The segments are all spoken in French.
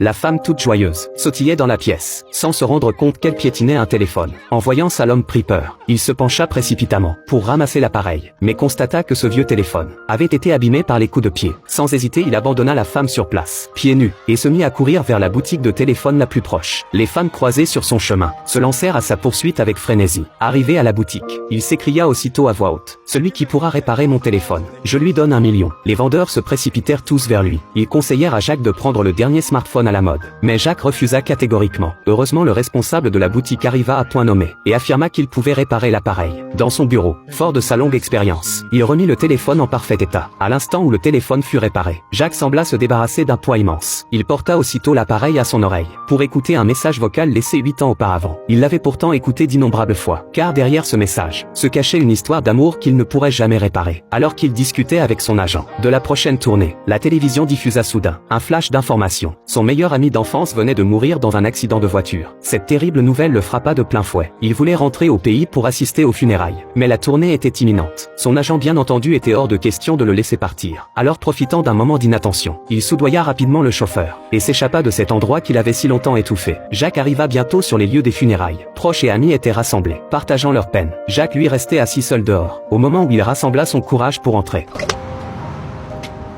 La femme toute joyeuse sautillait dans la pièce, sans se rendre compte qu'elle piétinait un téléphone. En voyant ça, l'homme prit peur. Il se pencha précipitamment pour ramasser l'appareil, mais constata que ce vieux téléphone avait été abîmé par les coups de pied. Sans hésiter, il abandonna la femme sur place, pieds nus, et se mit à courir vers la boutique de téléphone la plus proche. Les femmes croisées sur son chemin se lancèrent à sa poursuite avec frénésie. Arrivé à la boutique, il s'écria aussitôt à voix haute: celui qui pourra réparer mon téléphone, je lui donne 1 million. Les vendeurs se précipitèrent tous vers lui. Ils conseillèrent à Jacques de prendre le dernier smartphone à la mode. Mais Jacques refusa catégoriquement. Heureusement, le responsable de la boutique arriva à point nommé et affirma qu'il pouvait réparer l'appareil. Dans son bureau, fort de sa longue expérience, il remit le téléphone en parfait état. À l'instant où le téléphone fut réparé, Jacques sembla se débarrasser d'un poids immense. Il porta aussitôt l'appareil à son oreille pour écouter un message vocal laissé 8 ans auparavant. Il l'avait pourtant écouté d'innombrables fois, car derrière ce message se cachait une histoire d'amour qu'il ne pourrait jamais réparer. Alors qu'il discutait avec son agent de la prochaine tournée, la télévision diffusa soudain un flash d'information. Son meilleur ami d'enfance venait de mourir dans un accident de voiture. Cette terrible nouvelle le frappa de plein fouet. Il voulait rentrer au pays pour assister aux funérailles, mais la tournée était imminente. Son agent, bien entendu, était hors de question de le laisser partir. Alors, profitant d'un moment d'inattention, il soudoya rapidement le chauffeur et s'échappa de cet endroit qu'il avait si longtemps étouffé. Jacques arriva bientôt sur les lieux des funérailles. Proches et amis étaient rassemblés, partageant leur peine. Jacques, lui, restait assis seul dehors, au moment où il rassembla son courage pour entrer.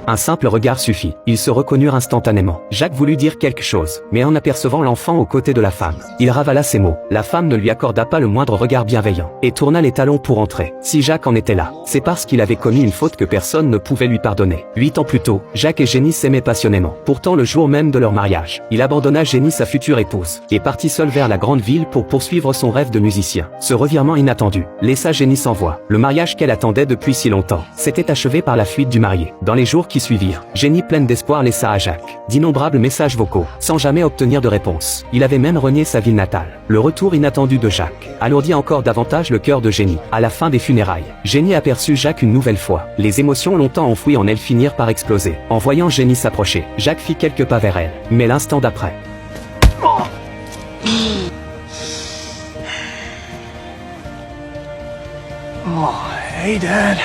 Un simple regard suffit. Ils se reconnurent instantanément. Jacques voulut dire quelque chose, mais en apercevant l'enfant aux côtés de la femme, il ravala ces mots. La femme ne lui accorda pas le moindre regard bienveillant et tourna les talons pour entrer. Si Jacques en était là, c'est parce qu'il avait commis une faute que personne ne pouvait lui pardonner. 8 ans plus tôt, Jacques et Jenny s'aimaient passionnément. Pourtant, le jour même de leur mariage, il abandonna Jenny, sa future épouse, et partit seul vers la grande ville pour poursuivre son rêve de musicien. Ce revirement inattendu laissa Jenny sans voix. Le mariage qu'elle attendait depuis si longtemps s'était achevé par la fuite du marié. Dans les jours qui suivirent, Jenny, pleine d'espoir, laissa à Jacques d'innombrables messages vocaux, sans jamais obtenir de réponse. Il avait même renié sa ville natale. Le retour inattendu de Jacques alourdit encore davantage le cœur de Jenny. À la fin des funérailles, Jenny aperçut Jacques une nouvelle fois. Les émotions longtemps enfouies en elle finirent par exploser. En voyant Jenny s'approcher, Jacques fit quelques pas vers elle, mais l'instant d'après... Oh, hey Dad.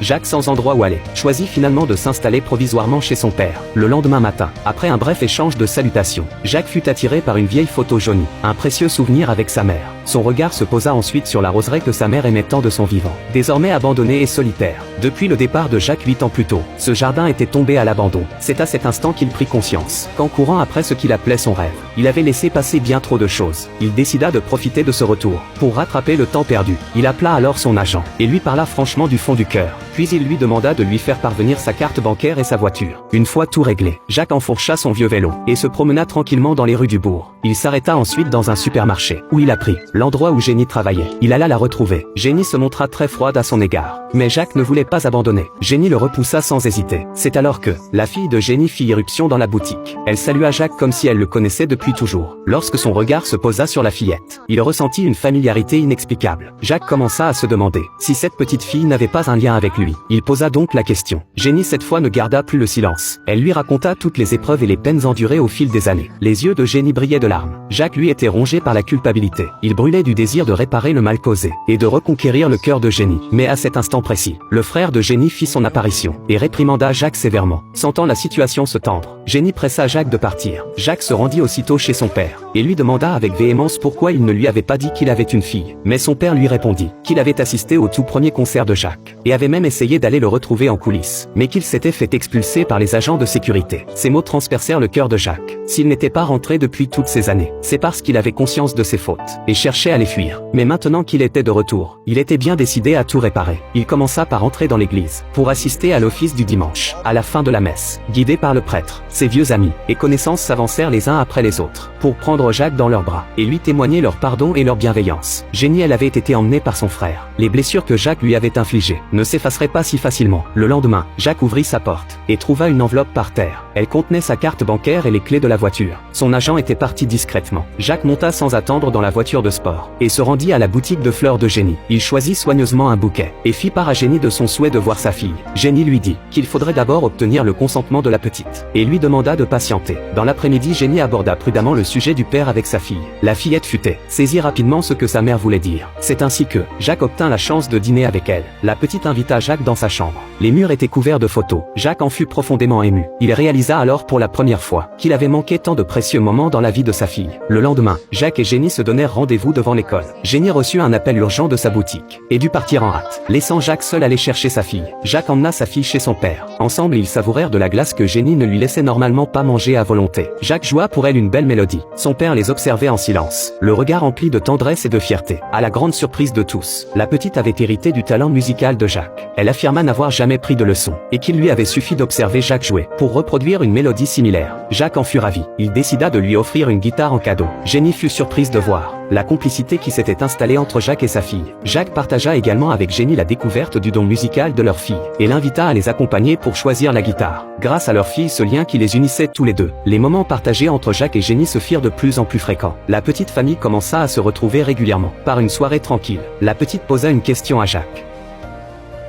Jacques, sans endroit où aller, choisit finalement de s'installer provisoirement chez son père. Le lendemain matin, après un bref échange de salutations, Jacques fut attiré par une vieille photo jaunie, un précieux souvenir avec sa mère. Son regard se posa ensuite sur la roseraie que sa mère aimait tant de son vivant, désormais abandonnée et solitaire. Depuis le départ de Jacques 8 ans plus tôt, ce jardin était tombé à l'abandon. C'est à cet instant qu'il prit conscience qu'en courant après ce qu'il appelait son rêve, il avait laissé passer bien trop de choses. Il décida de profiter de ce retour pour rattraper le temps perdu. Il appela alors son agent et lui parla franchement du fond du cœur. Puis il lui demanda de lui faire parvenir sa carte bancaire et sa voiture. Une fois tout réglé, Jacques enfourcha son vieux vélo et se promena tranquillement dans les rues du bourg. Il s'arrêta ensuite dans un supermarché, où il apprit l'endroit où Jenny travaillait. Il alla la retrouver. Jenny se montra très froide à son égard, mais Jacques ne voulait pas abandonner. Jenny le repoussa sans hésiter. C'est alors que la fille de Jenny fit irruption dans la boutique. Elle salua Jacques comme si elle le connaissait depuis toujours. Lorsque son regard se posa sur la fillette, il ressentit une familiarité inexplicable. Jacques commença à se demander si cette petite fille n'avait pas un lien avec lui. Il posa donc la question. Jenny cette fois ne garda plus le silence. Elle lui raconta toutes les épreuves et les peines endurées au fil des années. Les yeux de Jenny brillaient de larmes. Jacques, lui, était rongé par la culpabilité. Il brûlait du désir de réparer le mal causé et de reconquérir le cœur de Jenny. Mais à cet instant précis, le frère de Jenny fit son apparition et réprimanda Jacques sévèrement. Sentant la situation se tendre, Jenny pressa Jacques de partir. Jacques se rendit aussitôt chez son père et lui demanda avec véhémence pourquoi il ne lui avait pas dit qu'il avait une fille. Mais son père lui répondit qu'il avait assisté au tout premier concert de Jacques et avait même essayé d'aller le retrouver en coulisses, mais qu'il s'était fait expulser par les agents de sécurité. Ces mots transpercèrent le cœur de Jacques. S'il n'était pas rentré depuis toutes ces années, c'est parce qu'il avait conscience de ses fautes et cherchait à les fuir. Mais maintenant qu'il était de retour, il était bien décidé à tout réparer. Il commença par entrer dans l'église pour assister à l'office du dimanche. À la fin de la messe, guidé par le prêtre, ses vieux amis et connaissances s'avancèrent les uns après les autres pour prendre Jacques dans leurs bras et lui témoigner leur pardon et leur bienveillance. Jenny, elle, avait été emmenée par son frère. Les blessures que Jacques lui avait infligées ne s'effaceraient pas si facilement. Le lendemain, Jacques ouvrit sa porte et trouva une enveloppe par terre. Elle contenait sa carte bancaire et les clés de la voiture. Son agent était parti discrètement. Jacques monta sans attendre dans la voiture de sport et se rendit à la boutique de fleurs de Jenny. Il choisit soigneusement un bouquet et fit part à Jenny de son souhait de voir sa fille. Jenny lui dit qu'il faudrait d'abord obtenir le consentement de la petite et lui demanda de patienter. Dans l'après-midi, Jenny aborda prudemment le sujet du père avec sa fille. La fillette futait, saisit rapidement ce que sa mère voulait dire. C'est ainsi que Jacques obtint la chance de dîner avec elle. La petite invita Jacques dans sa chambre. Les murs étaient couverts de photos. Jacques en fut profondément ému. Il réalisa alors pour la première fois qu'il avait manqué tant de précieux moments dans la vie de sa fille. Le lendemain, Jacques et Jenny se donnèrent rendez-vous devant l'école. Jenny reçut un appel urgent de sa boutique et dut partir en hâte, laissant Jacques seul aller chercher sa fille. Jacques emmena sa fille chez son père. Ensemble, ils savourèrent de la glace que Jenny ne lui laissait normalement pas manger à volonté. Jacques joua pour elle une belle mélodie. Son père les observait en silence, le regard rempli de tendresse et de fierté. À la grande surprise de tous, la petite avait hérité du talent musical de Jacques. Elle affirma n'avoir jamais pris de leçons et qu'il lui avait suffi d'observer Jacques jouer pour reproduire une mélodie similaire. Jacques en fut ravi. Il décida de lui offrir une guitare en cadeau. Jenny fut surprise de voir la complicité qui s'était installée entre Jacques et sa fille. Jacques partagea également avec Jenny la découverte du don musical de leur fille et l'invita à les accompagner pour choisir la guitare. Grâce à leur fille, ce lien qui les unissait tous les deux, les moments partagés entre Jacques et Jenny se firent de plus en plus fréquents. La petite famille commença à se retrouver régulièrement. Par une soirée tranquille, la petite posa une question à Jacques.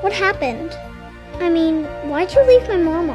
What happened? I mean, why'd you leave my mama?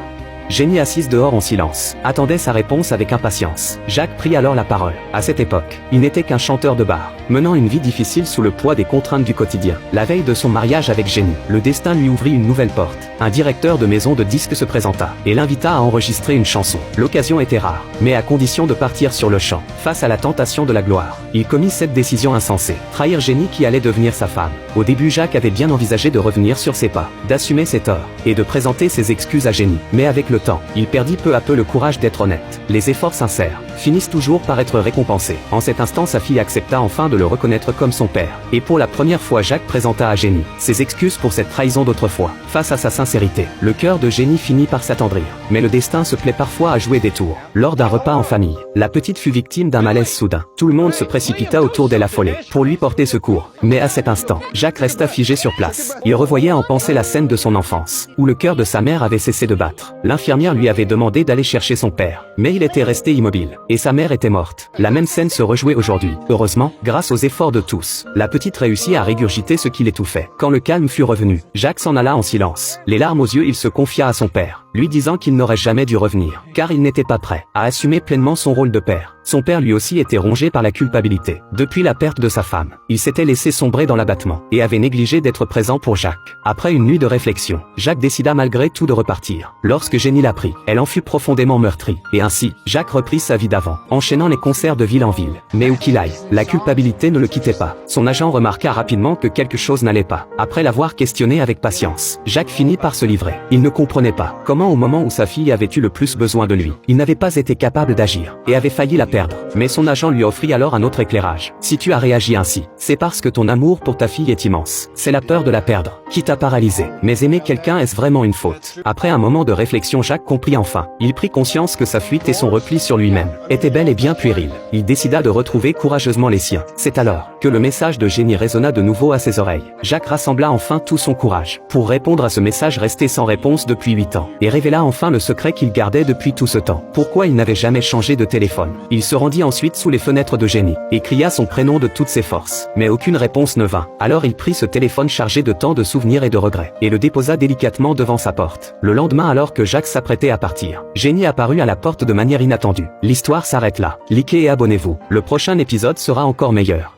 Jenny, assise dehors en silence, attendait sa réponse avec impatience. Jacques prit alors la parole. À cette époque, il n'était qu'un chanteur de bar, menant une vie difficile sous le poids des contraintes du quotidien. La veille de son mariage avec Jenny, le destin lui ouvrit une nouvelle porte. Un directeur de maison de disques se présenta et l'invita à enregistrer une chanson. L'occasion était rare, mais à condition de partir sur le champ. Face à la tentation de la gloire, il commit cette décision insensée. Trahir Jenny qui allait devenir sa femme. Au début, Jacques avait bien envisagé de revenir sur ses pas, d'assumer ses torts et de présenter ses excuses à Jenny. Mais avec le temps, il perdit peu à peu le courage d'être honnête. Les efforts sincères finissent toujours par être récompensés. En cet instant, sa fille accepta enfin de le reconnaître comme son père. Et pour la première fois, Jacques présenta à Jenny ses excuses pour cette trahison d'autrefois. Face à sa sincérité, le cœur de Jenny finit par s'attendrir. Mais le destin se plaît parfois à jouer des tours. Lors d'un repas en famille, la petite fut victime d'un malaise soudain. Tout le monde se précipita autour d'elle affolée pour lui porter secours. Mais à cet instant, Jacques resta figé sur place. Il revoyait en pensée la scène de son enfance, où le cœur de sa mère avait cessé de battre. L'infirmière lui avait demandé d'aller chercher son père, mais il était resté immobile, et sa mère était morte. La même scène se rejouait aujourd'hui. Heureusement, grâce aux efforts de tous, la petite réussit à régurgiter ce qui l'étouffait. Quand le calme fut revenu, Jacques s'en alla en silence. Les larmes aux yeux, il se confia à son père, lui disant qu'il n'aurait jamais dû revenir, car il n'était pas prêt à assumer pleinement son rôle de père. Son père lui aussi était rongé par la culpabilité. Depuis la perte de sa femme, il s'était laissé sombrer dans l'abattement et avait négligé d'être présent pour Jacques. Après une nuit de réflexion, Jacques décida malgré tout de repartir. Lorsque Jenny l'apprit, elle en fut profondément meurtrie. Et ainsi, Jacques reprit sa vie d'avant, enchaînant les concerts de ville en ville. Mais où qu'il aille, la culpabilité ne le quittait pas. Son agent remarqua rapidement que quelque chose n'allait pas. Après l'avoir questionné avec patience, Jacques finit par se livrer. Il ne comprenait pas comment, au moment où sa fille avait eu le plus besoin de lui, il n'avait pas été capable d'agir et avait failli la perdre. Mais son agent lui offrit alors un autre éclairage. Si tu as réagi ainsi, c'est parce que ton amour pour ta fille est immense. C'est la peur de la perdre qui t'a paralysé. Mais aimer quelqu'un, est-ce vraiment une faute? Après un moment de réflexion, Jacques comprit enfin. Il prit conscience que sa fuite et son repli sur lui-même étaient bel et bien puérils. Il décida de retrouver courageusement les siens. C'est alors que le message de Jenny résonna de nouveau à ses oreilles. Jacques rassembla enfin tout son courage pour répondre à ce message resté sans réponse depuis 8 ans et révéla enfin le secret qu'il gardait depuis tout ce temps. Pourquoi il n'avait jamais changé de téléphone? Il se rendit ensuite sous les fenêtres de Jenny et cria son prénom de toutes ses forces. Mais aucune réponse ne vint. Alors il prit ce téléphone chargé de tant de souvenirs et de regrets et le déposa délicatement devant sa porte. Le lendemain, alors que Jacques s'apprêtait à partir, Jenny apparut à la porte de manière inattendue. L'histoire s'arrête là. Likez et abonnez-vous. Le prochain épisode sera encore meilleur.